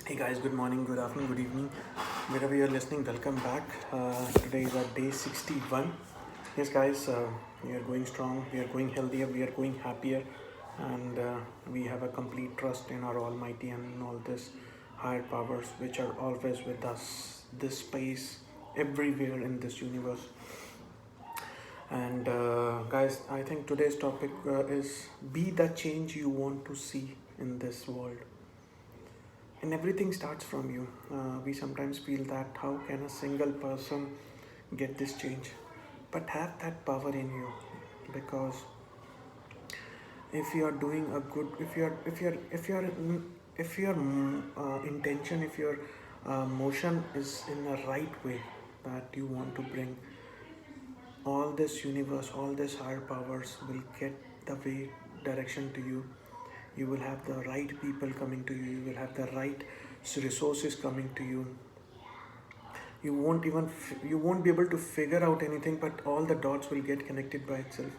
Hey guys, good morning, good afternoon, good evening. Wherever you're listening, welcome back. Today is our day 61. Yes, guys, we are going strong, we are going healthier, we are going happier, and we have a complete trust in our Almighty and in all this higher powers which are always with us, this space, everywhere in this universe. And guys, I think today's topic is be the change you want to see in this world. And everything starts from you. We sometimes feel that how can a single person get this change? But have that power in you, because if you are doing a good, if your intention, if your motion is in the right way, that you want to bring all this universe, all this higher powers will get the way direction to you. You will have the right people coming to you. You will have the right resources coming to you. You won't be able to figure out anything, but all the dots will get connected by itself.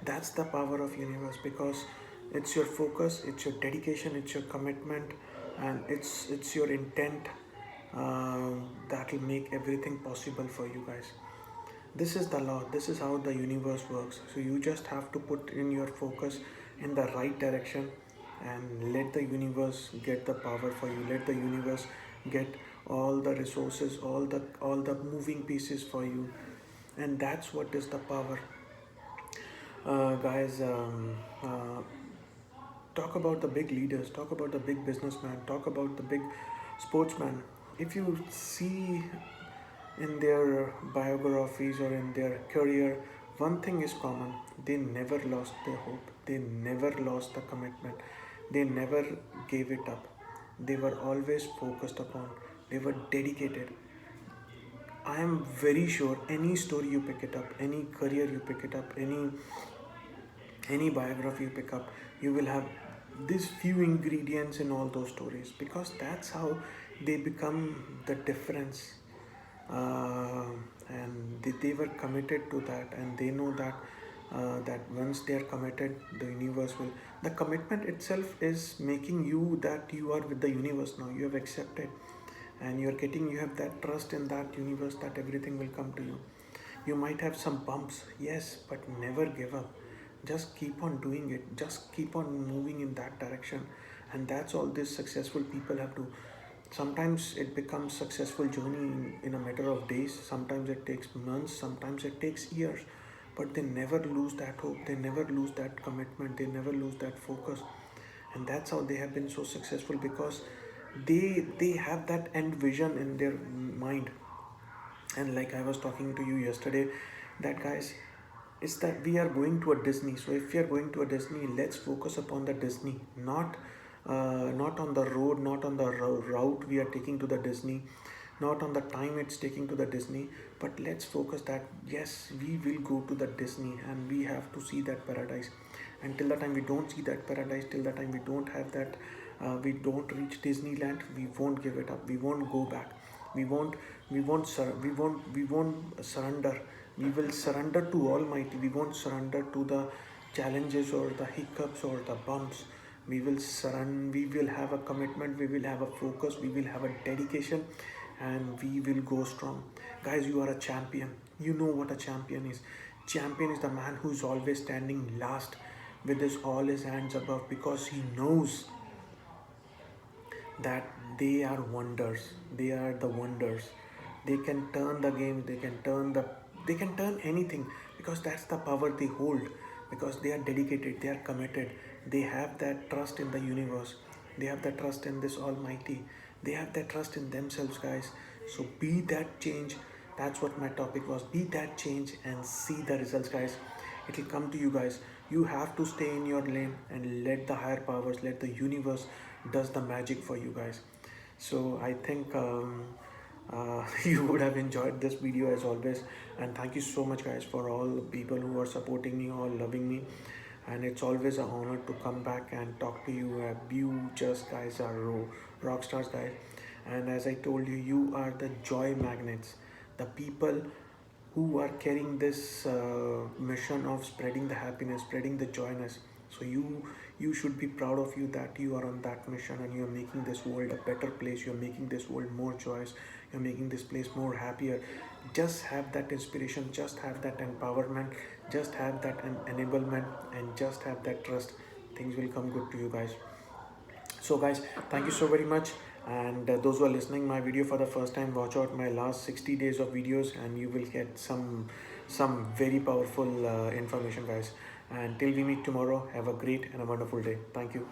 That's the power of universe, because it's your focus, it's your dedication, it's your commitment, and it's your intent that will make everything possible for you guys. This is the law, this is how the universe works. So you just have to put in your focus in the right direction and let the universe get the power for you. Let the universe get all the resources, all the moving pieces for you. And that's what is the power. Guys, talk about the big leaders, talk about the big businessman, talk about the big sportsman. If you see in their biographies or in their career, one thing is common: they never lost their hope, they never lost the commitment, they never gave it up. They were always focused upon, they were dedicated. I am very sure any story you pick it up, any career you pick it up, any biography you pick up, you will have these few ingredients in all those stories, because that's how they become the difference. uh, and they were committed to that, and they know that that once they are committed, the universe will. The commitment itself is making you that you are with the universe now. You have accepted, and you have that trust in that universe that everything will come to you. You might have some bumps, yes, but never give up. Just keep on doing it, just keep on moving in that direction. And that's all these successful people have to. Sometimes it becomes successful journey in a matter of days, sometimes it takes months, sometimes it takes years, but they never lose that hope, they never lose that commitment, they never lose that focus. And that's how they have been so successful, because they have that end vision in their mind. And like I was talking to you yesterday, that guys, it's that we are going to a Disney. So if we are going to a Disney, let's focus upon the Disney, not on the road, not on the route we are taking to the Disney, not on the time it's taking to the Disney, but let's focus that yes, we will go to the Disney and we have to see that paradise. And till the time we don't see that paradise, till the time we don't have that, we don't reach Disneyland, we won't give it up, we won't go back, we won't we won't surrender. We will surrender to Almighty. We won't surrender to the challenges or the hiccups or the bumps. We will surrender. We will have a commitment, we will have a focus, we will have a dedication, and we will go strong. Guys, you are a champion. You know what a champion is. Champion is the man who is always standing last with all his hands above, because he knows that they are wonders. They are the wonders. They can turn the game, they can turn anything, because that's the power they hold, because they are dedicated, they are committed, they have that trust in the universe, they have that trust in this Almighty, they have that trust in themselves, guys. So be that change. That's what my topic was. Be that change and see the results, guys. It will come to you, guys. You have to stay in your lane and let the higher powers, let the universe does the magic for you, guys. So I think you would have enjoyed this video as always. And thank you so much, guys, for all the people who are supporting me, all loving me. And it's always an honor to come back and talk to you. You just guys are rock stars, guys. And as I told you, you are the joy magnets, the people who are carrying this mission of spreading the happiness, spreading the joyness. So you should be proud of you that you are on that mission and you're making this world a better place. You're making this world more joyous. You're making this place more happier. Just have that inspiration, just have that empowerment, just have that enablement, and just have that trust. Things will come good to you guys. So guys, thank you so very much. And those who are listening my video for the first time, watch out my last 60 days of videos and you will get some very powerful information, guys. And till we meet tomorrow, have a great and a wonderful day. Thank you.